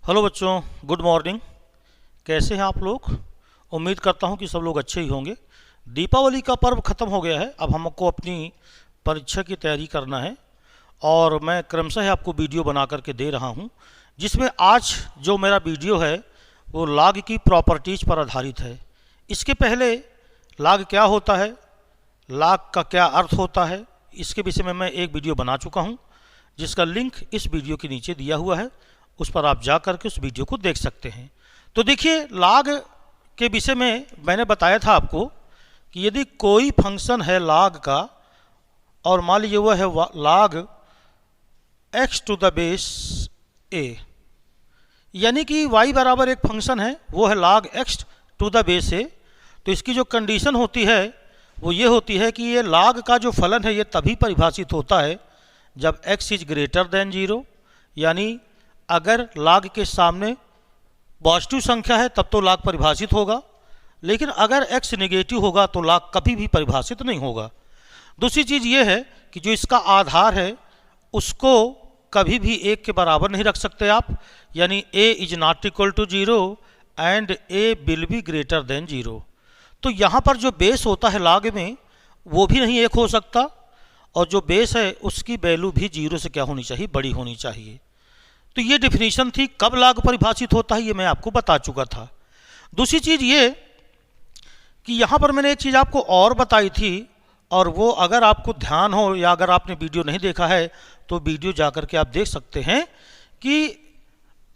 Hello बच्चों, good morning. कैसे हैं आप लोग? उम्मीद करता हूं कि सब लोग अच्छे ही होंगे। दीपावली का पर्व ख़त्म हो गया है। अब हमको अपनी परीक्षा की तैयारी करना है और मैं क्रमशः आपको वीडियो बना करके दे रहा हूं, जिसमें आज जो मेरा वीडियो है वो लाग की प्रॉपर्टीज पर आधारित है। इसके पहले लाग क्या होता है, लाग का क्या अर्थ होता है, इसके विषय में मैं एक वीडियो बना चुका हूं, जिसका लिंक इस वीडियो के नीचे दिया हुआ है। उस पर आप जा करके उस वीडियो को देख सकते हैं। तो देखिए, लाग के विषय में मैंने बताया था आपको कि यदि कोई फंक्शन है लाग का और मान लीजिए वह है log x to the base a, यानी कि y बराबर एक फंक्शन है, वो है log x to the base a। तो इसकी जो कंडीशन होती है वो ये होती है कि ये लाग का जो फलन है ये तभी परिभाषित होता है जब x इज ग्रेटर देन 0, यानी अगर लाग के सामने पॉजिटिव संख्या है तब तो लाग परिभाषित होगा, लेकिन अगर x नेगेटिव होगा तो लाग कभी भी परिभाषित नहीं होगा। दूसरी चीज़ ये है कि जो इसका आधार है उसको कभी भी 1 के बराबर नहीं रख सकते आप, यानी a is not equal to 0 and a will be greater than 0। तो यहाँ पर जो बेस होता है लाग में वो भी नहीं 1 हो सकता, और जो बेस है उसकी वैल्यू भी 0 से क्या होनी चाहिए, बड़ी होनी चाहिए। तो ये डेफिनेशन थी। कब लाग परिभाषित होता है ये मैं आपको बता चुका था। दूसरी चीज़ ये कि यहाँ पर मैंने एक चीज़ आपको और बताई थी, और वो अगर आपको ध्यान हो या अगर आपने वीडियो नहीं देखा है तो वीडियो जा कर के आप देख सकते हैं कि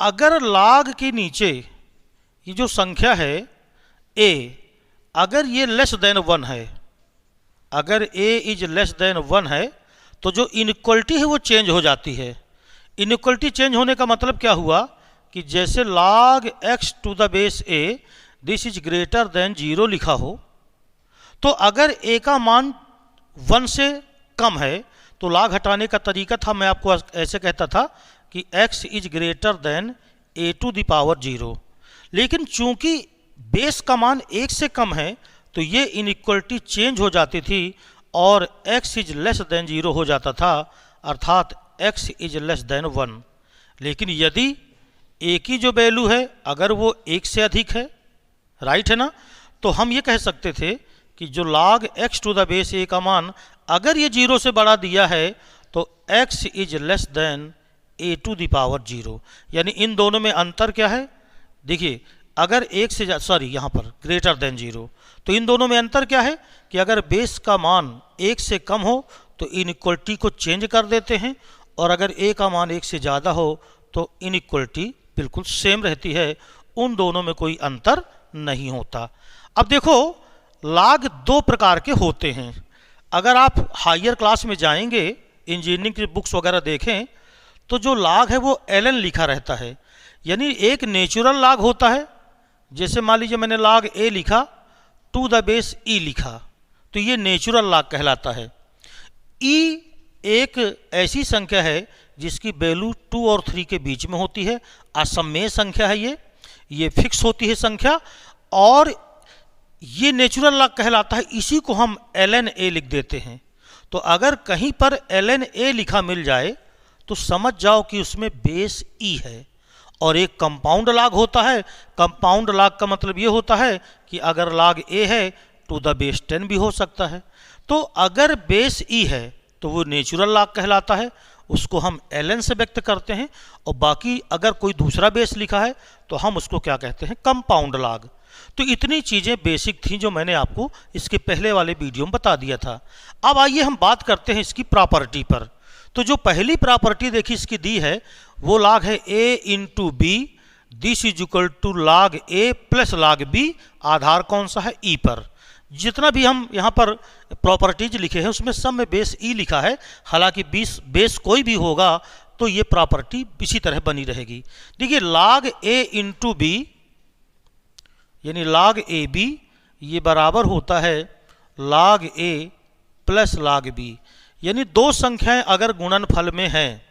अगर लाग के नीचे ये जो संख्या है a, अगर ये लेस देन 1 है, अगर a इज लेस देन 1 है तो जो इनइक्वलिटी है वो चेंज हो जाती है। इनइक्वलिटी चेंज होने का मतलब क्या हुआ कि जैसे log x to the base a this is greater than 0 लिखा हो, तो अगर a का मान 1 से कम है तो log हटाने का तरीका था, मैं आपको ऐसे कहता था कि x is greater than a to the power 0। लेकिन चूंकि बेस का मान 1 से कम है तो ये इनइक्वलिटी चेंज हो जाती थी और x इज लेस देन 0 हो जाता था, अर्थात x इज लेस देन 1। लेकिन यदि a की जो वैल्यू है अगर वो 1 से अधिक है, राइट है ना, तो हम ये कह सकते थे कि जो log x to the base a का मान अगर ये 0 से बढ़ा दिया है तो x is less than a to the power 0। यानी इन दोनों में अंतर क्या है, देखिए, अगर 1 से यहाँ पर ग्रेटर देन 0, तो इन दोनों में अंतर क्या है कि अगर बेस का मान 1 से कम हो तो इनइक्वलिटी को चेंज कर देते हैं, और अगर a का मान 1 से ज़्यादा हो तो इनइक्वलिटी बिल्कुल सेम रहती है, उन दोनों में कोई अंतर नहीं होता। अब देखो, लाग 2 प्रकार के होते हैं। अगर आप हायर क्लास में जाएंगे, इंजीनियरिंग की बुक्स वगैरह देखें, तो जो लाग है वो ln लिखा रहता है, यानी एक नेचुरल लाग होता है। जैसे मान लीजिए मैंने लाग a लिखा, टू द बेस e लिखा, तो ये नेचुरल लाग कहलाता है। e एक ऐसी संख्या है जिसकी वैल्यू 2 और 3 के बीच में होती है, असममेय संख्या है, ये फिक्स होती है संख्या, और ये नेचुरल लॉग कहलाता है। इसी को हम ln a लिख देते हैं। तो अगर कहीं पर ln a लिखा मिल जाए तो समझ जाओ कि उसमें बेस e है। और एक कंपाउंड लॉग होता है। कंपाउंड लॉग का मतलब ये होता है कि अगर लॉग a है टू द बेस 10 भी हो सकता है। तो अगर बेस e है तो वो नेचुरल लॉग कहलाता है, उसको हम ln से व्यक्त करते हैं, और बाकी अगर कोई दूसरा बेस लिखा है तो हम उसको क्या कहते हैं, कंपाउंड लॉग। तो इतनी चीज़ें बेसिक थी जो मैंने आपको इसके पहले वाले वीडियो में बता दिया था। अब आइए हम बात करते हैं इसकी प्रॉपर्टी पर। तो जो पहली प्रॉपर्टी देखी इसकी दी है वो लॉग है a into b, this is equal to log a plus log b। आधार कौन सा है, e पर। जितना भी हम यहाँ पर प्रॉपर्टीज लिखे हैं उसमें सब में बेस e लिखा है, हालांकि बेस कोई भी होगा तो ये प्रॉपर्टी इसी तरह बनी रहेगी। देखिए, log a इंटू बी यानी log ए बी, ये बराबर होता है log a plus log b। यानी 2 संख्याएं अगर गुणनफल में हैं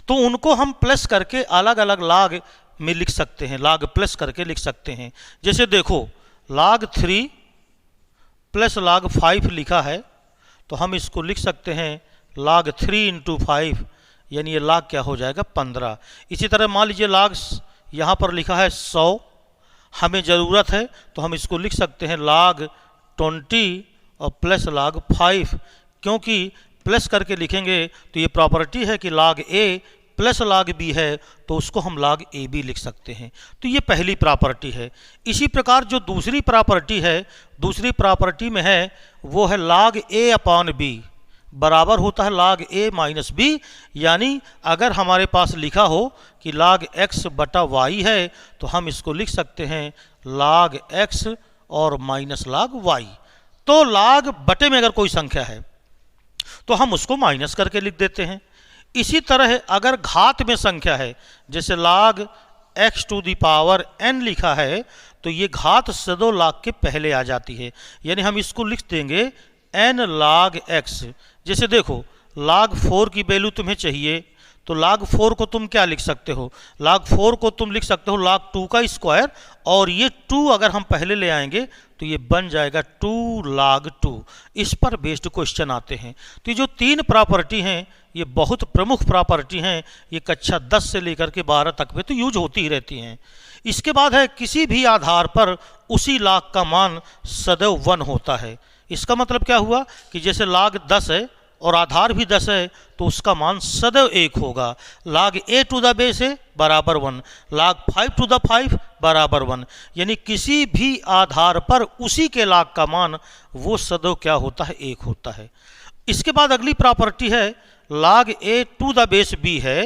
तो उनको हम प्लस करके अलग अलग log में लिख सकते हैं, log प्लस करके लिख सकते हैं। जैसे देखो, log 3 प्लस log 5 लिखा है तो हम इसको लिख सकते हैं log 3 इंटू 5 यानी ये log क्या हो जाएगा 15। इसी तरह मान लीजिए log यहाँ पर लिखा है 100, हमें ज़रूरत है तो हम इसको लिख सकते हैं log 20 और प्लस log 5, क्योंकि प्लस करके लिखेंगे तो ये प्रॉपर्टी है कि log a plus log b है तो उसको हम log a b लिख सकते हैं। तो ये पहली प्रॉपर्टी है। इसी प्रकार जो दूसरी प्रॉपर्टी है, दूसरी प्रॉपर्टी में है वो है log a अपॉन b बराबर होता है log a माइनस b, यानी अगर हमारे पास लिखा हो कि log x बटा y है तो हम इसको लिख सकते हैं log x और माइनस log y। तो log बटे में अगर कोई संख्या है तो हम उसको माइनस करके लिख देते हैं। इसी तरह अगर घात में संख्या है, जैसे log x to the power n लिखा है तो ये घात सदो log के पहले आ जाती है, यानी हम इसको लिख देंगे n log x। जैसे देखो log 4 की वैल्यू तुम्हें चाहिए तो log 4 को तुम क्या लिख सकते हो, log 4 को तुम लिख सकते हो log 2 का स्क्वायर, और ये 2 अगर हम पहले ले आएंगे तो ये बन जाएगा 2 log 2। इस पर बेस्ड क्वेश्चन आते हैं। तो ये जो तीन प्रॉपर्टी हैं ये बहुत प्रमुख प्रॉपर्टी हैं, ये कक्षा 10 से लेकर के 12 तक में तो यूज होती ही रहती हैं। इसके बाद है किसी भी आधार पर उसी log का मान सदैव 1 होता है। इसका मतलब क्या हुआ कि जैसे log 10 है और आधार भी 10 है तो उसका मान सदैव 1 होगा। log a to the base a बराबर 1, log 5 टू द 5 बराबर 1, यानी किसी भी आधार पर उसी के log का मान वो सदैव क्या होता है 1 होता है। इसके बाद अगली प्रॉपर्टी है log a to the base b है।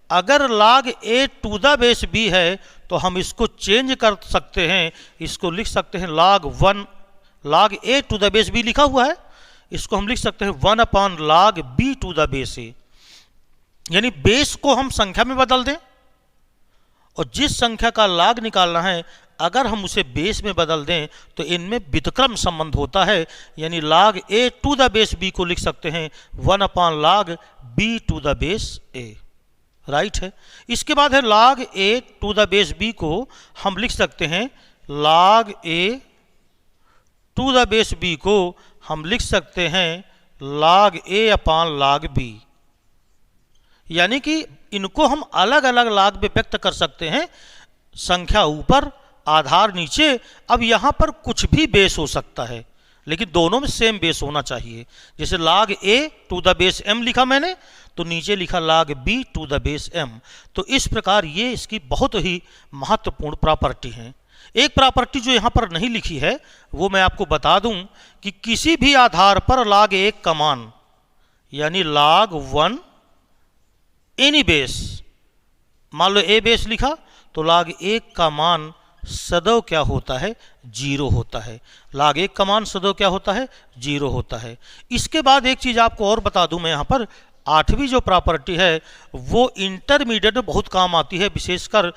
अगर log a to the base b है तो हम इसको चेंज कर सकते हैं, इसको लिख सकते हैं log a to the base b लिखा हुआ है, इसको हम लिख सकते हैं 1 upon log b to the base a, यानी बेस को हम संख्या में बदल दें और जिस संख्या का log निकालना है अगर हम उसे बेस में बदल दें तो इनमें व्युत्क्रम संबंध होता है, यानी log a to the base b को लिख सकते हैं 1 upon log b to the base a, right है। इसके बाद है log a to the base b को हम लिख सकते हैं log a to the base b को हम लिख सकते हैं log a upon log b, यानी कि इनको हम अलग अलग log में व्यक्त कर सकते हैं, संख्या ऊपर आधार नीचे। अब यहाँ पर कुछ भी बेस हो सकता है लेकिन दोनों में सेम बेस होना चाहिए। जैसे log a to the base m लिखा मैंने तो नीचे लिखा log b to the base m। तो इस प्रकार ये इसकी बहुत ही महत्वपूर्ण प्रॉपर्टी है। एक प्रॉपर्टी जो यहाँ पर नहीं लिखी है वो मैं आपको बता दूं कि किसी भी आधार पर log 1 का मान यानी log 1 एनी बेस, मान लो a बेस लिखा तो log 1 का मान सदैव क्या होता है 0 होता है। log 1 का मान सदैव क्या होता है 0 होता है। इसके बाद एक चीज़ आपको और बता दूं मैं यहाँ पर, आठवीं जो प्रॉपर्टी है वो इंटरमीडिएट में बहुत काम आती है, विशेषकर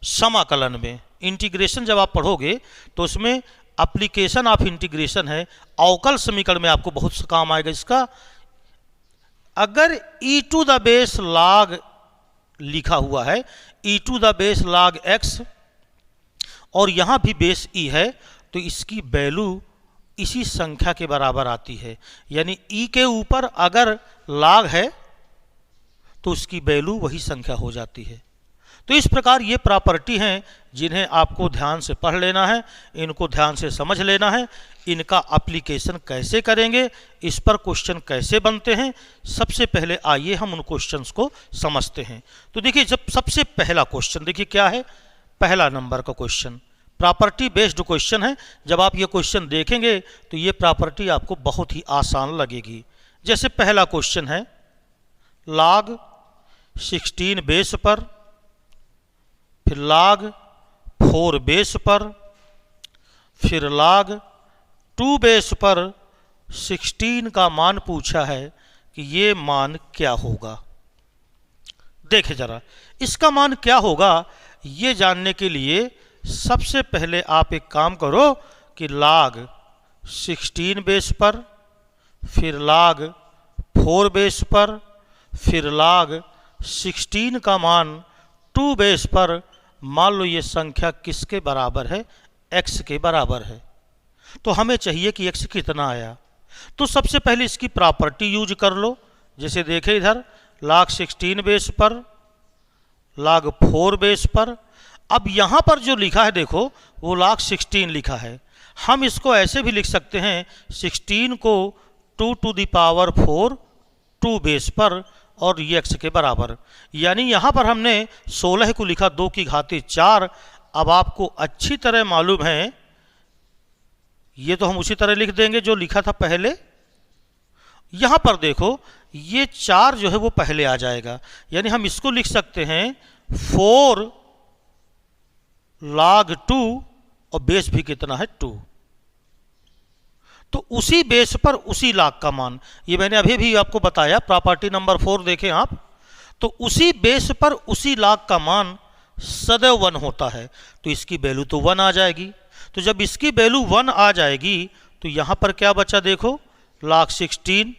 समाकलन में। इंटीग्रेशन जब आप पढ़ोगे तो उसमें एप्लीकेशन ऑफ इंटीग्रेशन है, अवकल समीकरण में आपको बहुत काम आएगा इसका। अगर e to the base log लिखा हुआ है, e to the base log x और यहाँ भी बेस e है तो इसकी वैल्यू इसी संख्या के बराबर आती है, यानी e के ऊपर अगर log है तो उसकी वैल्यू वही संख्या हो जाती है। तो इस प्रकार ये प्रॉपर्टी हैं जिन्हें आपको ध्यान से पढ़ लेना है, इनको ध्यान से समझ लेना है। इनका एप्लीकेशन कैसे करेंगे, इस पर क्वेश्चन कैसे बनते हैं, सबसे पहले आइए हम उन क्वेश्चंस को समझते हैं। तो देखिए जब सबसे पहला क्वेश्चन देखिए क्या है, पहला नंबर का क्वेश्चन प्रॉपर्टी बेस्ड क्वेश्चन है। जब आप ये क्वेश्चन देखेंगे तो ये प्रॉपर्टी आपको बहुत ही आसान लगेगी। जैसे पहला क्वेश्चन है log 16 बेस पर, फिर log 4 बेस पर, फिर log 2 बेस पर 16 का मान पूछा है कि ये मान क्या होगा। देखें जरा इसका मान क्या होगा, ये जानने के लिए सबसे पहले आप एक काम करो कि log 16 बेस पर, फिर log 4 बेस पर, फिर log 16 का मान 2 बेस पर, मान लो ये संख्या किसके बराबर है, x के बराबर है। तो हमें चाहिए कि x कितना आया, तो सबसे पहले इसकी प्रॉपर्टी यूज कर लो। जैसे देखें इधर log 16 बेस पर, log 4 बेस पर। अब यहाँ पर जो लिखा है देखो वो log 16 लिखा है। हम इसको ऐसे भी लिख सकते हैं 16 को 2 to the power 4 2 बेस पर और ये x के बराबर। यानी यहाँ पर हमने 16 को लिखा 2 की घात 4। अब आपको अच्छी तरह मालूम है, ये तो हम उसी तरह लिख देंगे जो लिखा था पहले। यहाँ पर देखो ये 4 जो है वो पहले आ जाएगा, यानी हम इसको लिख सकते हैं 4 log 2 और बेस भी कितना है 2। तो उसी बेस पर उसी log का मान, ये मैंने अभी भी आपको बताया, प्रॉपर्टी नंबर 4 देखें आप, तो उसी बेस पर उसी log का मान सदैव 1 होता है। तो इसकी वैल्यू तो 1 आ जाएगी। तो जब इसकी वैल्यू 1 आ जाएगी तो यहाँ पर क्या बचा देखो, log 16,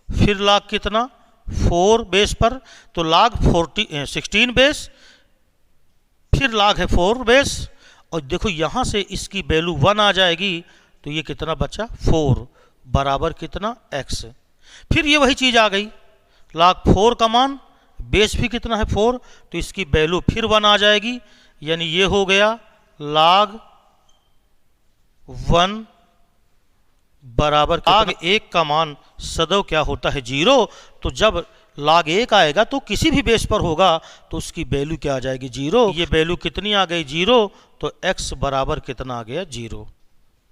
फिर log कितना 4 बेस पर, तो log 16 बेस, फिर log है 4 बेस, और देखो यहाँ से इसकी वैल्यू 1 आ जाएगी तो ये कितना बचा 4 बराबर कितना x। फिर ये वही चीज़ आ गई, log 4 का मान, बेस भी कितना है 4, तो इसकी वैल्यू फिर 1 आ जाएगी, यानी ये हो गया log 1 बराबर log 1 का मान सदैव क्या होता है 0। तो जब log 1 आएगा तो किसी भी बेस पर होगा तो उसकी वैल्यू क्या आ जाएगी 0। ये वैल्यू कितनी आ गई 0, तो x बराबर कितना आ गया 0।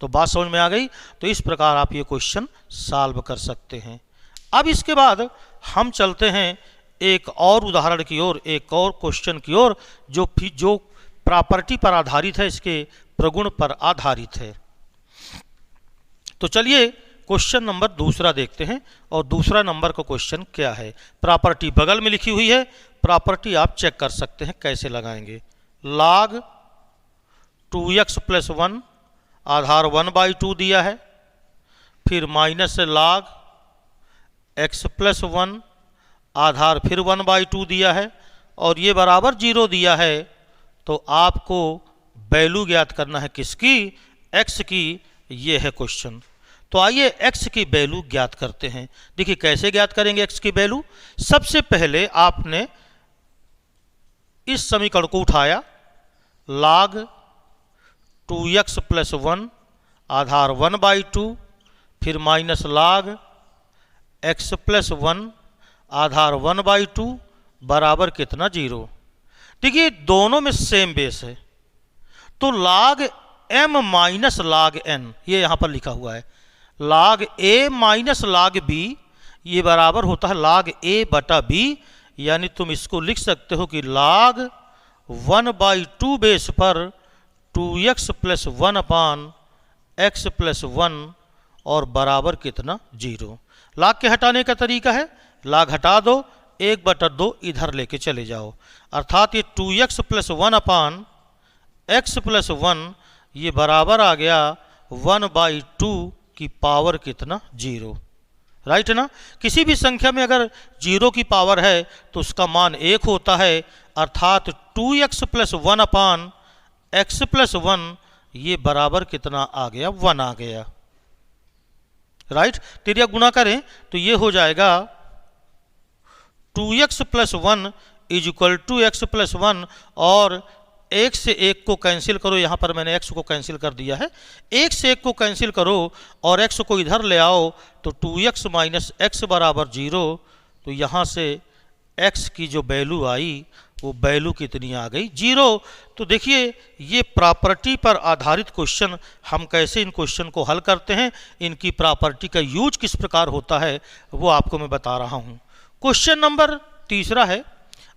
तो बात समझ में आ गई। तो इस प्रकार आप ये क्वेश्चन सॉल्व कर सकते हैं। अब इसके बाद हम चलते हैं एक और उदाहरण की ओर, एक और क्वेश्चन की ओर जो प्रॉपर्टी पर आधारित है, इसके प्रगुण पर आधारित है। तो चलिए क्वेश्चन नंबर दूसरा देखते हैं। और दूसरा नंबर का क्वेश्चन क्या है, प्रॉपर्टी बगल में लिखी हुई है, प्रॉपर्टी आप चेक कर सकते हैं कैसे लगाएंगे। log 2x + 1 आधार 1/2 दिया है, फिर माइनस log x + 1 आधार फिर 1/2 दिया है, और ये बराबर 0 दिया है। तो आपको वैल्यू ज्ञात करना है किसकी, x की। ये है क्वेश्चन। तो आइए x की वैल्यू ज्ञात करते हैं। देखिए कैसे ज्ञात करेंगे x की वैल्यू। सबसे पहले आपने इस समीकरण को उठाया, log 2x + 1 आधार 1/2, फिर माइनस log x + 1 आधार 1/2 बराबर कितना 0। देखिए दोनों में सेम बेस है, तो log m minus log n ये यहाँ पर लिखा हुआ है, log a minus log b ये बराबर होता है log a बटा b। यानी तुम इसको लिख सकते हो कि log 1/2 बेस पर 2x + 1 अपान x + 1 और बराबर कितना 0। log के हटाने का तरीका है, log हटा दो, 1/2 इधर लेके चले जाओ, अर्थात ये 2x + 1 अपान x + 1 ये बराबर आ गया 1/2 की पावर कितना 0। राइट है ना। किसी भी संख्या में अगर 0 की पावर है तो उसका मान 1 होता है, अर्थात 2x + 1 अपान x + 1 ये बराबर कितना आ गया 1 आ गया। राइट, तिर्यक गुणा करें तो ये हो जाएगा 2x + 1 = x + 1, और 1 से 1 को कैंसिल करो, यहाँ पर मैंने x को कैंसिल कर दिया है, 1 से 1 को कैंसिल करो और x को इधर ले आओ तो 2x - x बराबर 0। तो यहाँ से x की जो वैल्यू आई वो वैल्यू कितनी आ गई 0। तो देखिए ये प्रॉपर्टी पर आधारित क्वेश्चन, हम कैसे इन क्वेश्चन को हल करते हैं, इनकी प्रॉपर्टी का यूज किस प्रकार होता है वो आपको मैं बता रहा हूँ। क्वेश्चन नंबर तीसरा है,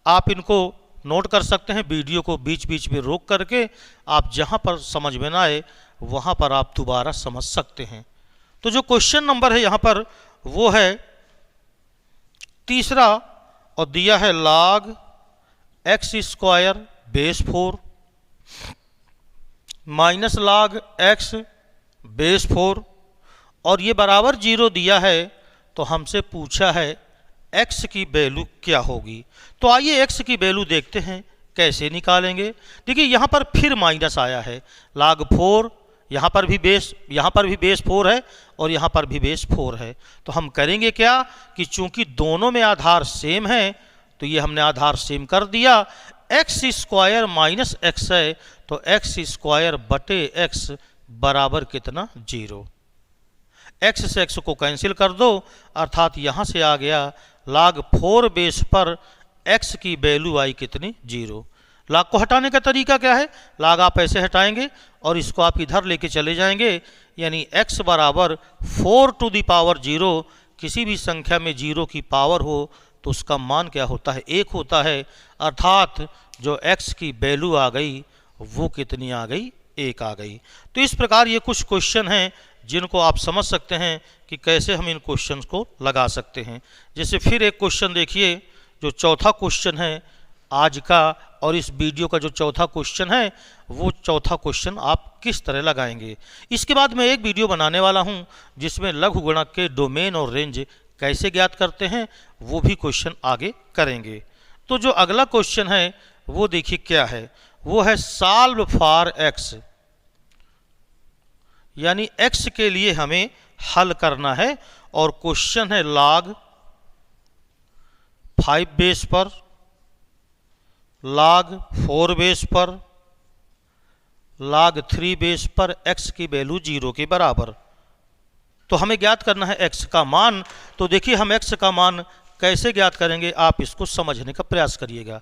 आप इनको नोट कर सकते हैं, वीडियो को बीच बीच में रोक करके आप जहाँ पर समझ में ना आए वहाँ पर आप दोबारा समझ सकते हैं। तो जो क्वेश्चन नंबर है यहाँ पर वो है तीसरा, और दिया है log x² base 4 minus log x base 4, और ये बराबर 0 दिया है। तो हमसे पूछा है x की वैल्यू क्या होगी। तो आइए x की वैल्यू देखते हैं कैसे निकालेंगे। देखिए यहाँ पर फिर माइनस आया है, log 4 यहाँ पर भी बेस 4 है और यहाँ पर भी बेस 4 है। तो हम करेंगे क्या कि चूंकि दोनों में आधार सेम है तो ये हमने आधार सेम कर दिया। एक्स स्क्वायर माइनस एक्स है तो एक्स स्क्वायर बटे एक्स बराबर कितना 0। एक्स से एक्स को कैंसिल कर दो, अर्थात यहाँ से आ गया log 4 बेस पर एक्स की वैल्यू आई कितनी 0। log को हटाने का तरीका क्या है, log आप ऐसे हटाएंगे और इसको आप इधर लेके चले जाएंगे, यानी x बराबर 4 टू द पावर 0। किसी भी संख्या में 0 की पावर हो तो उसका मान क्या होता है 1 होता है, अर्थात जो x की वैल्यू आ गई वो कितनी आ गई 1 आ गई। तो इस प्रकार ये कुछ क्वेश्चन हैं जिनको आप समझ सकते हैं कि कैसे हम इन क्वेश्चंस को लगा सकते हैं। जैसे फिर एक क्वेश्चन देखिए, जो चौथा क्वेश्चन है आज का और इस वीडियो का जो चौथा क्वेश्चन है वो चौथा क्वेश्चन आप किस तरह लगाएंगे। इसके बाद मैं एक वीडियो बनाने वाला हूं जिसमें लघुगणक के डोमेन और रेंज कैसे ज्ञात करते हैं वो भी क्वेश्चन आगे करेंगे। तो जो अगला क्वेश्चन है वो देखिए क्या है, वो है सॉल्व फॉर एक्स, यानी x के लिए हमें हल करना है और क्वेश्चन है log 5 बेस पर, log 4 बेस पर, log 3 बेस पर x की वैल्यू 0 के बराबर। तो हमें ज्ञात करना है x का मान। तो देखिए हम x का मान कैसे ज्ञात करेंगे, आप इसको समझने का प्रयास करिएगा।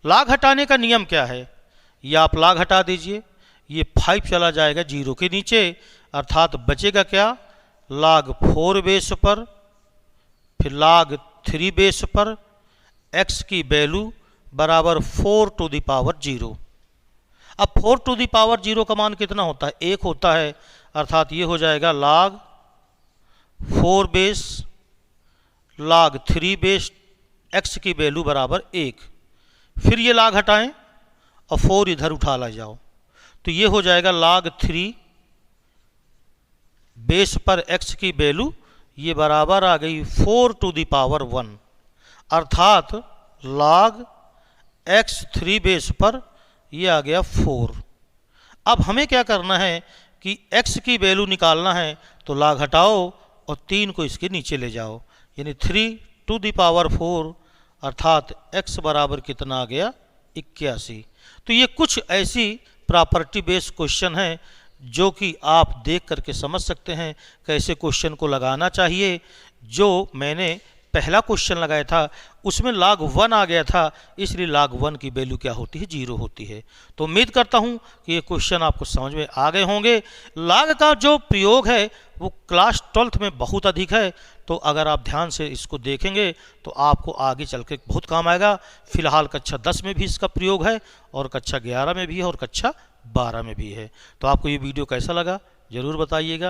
log हटाने का नियम क्या है, ये आप log हटा दीजिए, ये 5 चला जाएगा 0 के नीचे, अर्थात बचेगा क्या log 4 बेस पर, फिर log 3 बेस पर x की वैल्यू बराबर 4 टू द पावर 0। अब 4 टू द पावर 0 का मान कितना होता है 1 होता है, अर्थात ये हो जाएगा log 4 base log 3 base x की वैल्यू बराबर 1। फिर ये log हटाएं और 4 इधर उठा ला जाओ, तो ये हो जाएगा log 3 बेस पर x की वैल्यू ये बराबर आ गई 4 टू द पावर 1, अर्थात log x 3 बेस पर ये आ गया 4। अब हमें क्या करना है कि x की वैल्यू निकालना है, तो log हटाओ और 3 को इसके नीचे ले जाओ, यानी 3 टू द पावर 4, अर्थात x बराबर कितना आ गया 81। तो ये कुछ ऐसी प्रॉपर्टी बेस्ड क्वेश्चन है जो कि आप देख करके समझ सकते हैं कैसे क्वेश्चन को लगाना चाहिए। जो मैंने पहला क्वेश्चन लगाया था उसमें log 1 आ गया था, इसलिए log 1 की वैल्यू क्या होती है 0 होती है। तो उम्मीद करता हूं कि ये क्वेश्चन आपको समझ में आ गए होंगे। log का जो प्रयोग है वो क्लास 12th में बहुत अधिक है, तो अगर आप ध्यान से इसको देखेंगे तो आपको आगे चल के बहुत काम आएगा। फिलहाल कक्षा 10 में भी इसका प्रयोग है और कक्षा 11 में भी है और कक्षा 12 में भी है। तो आपको ये वीडियो कैसा लगा ज़रूर बताइएगा।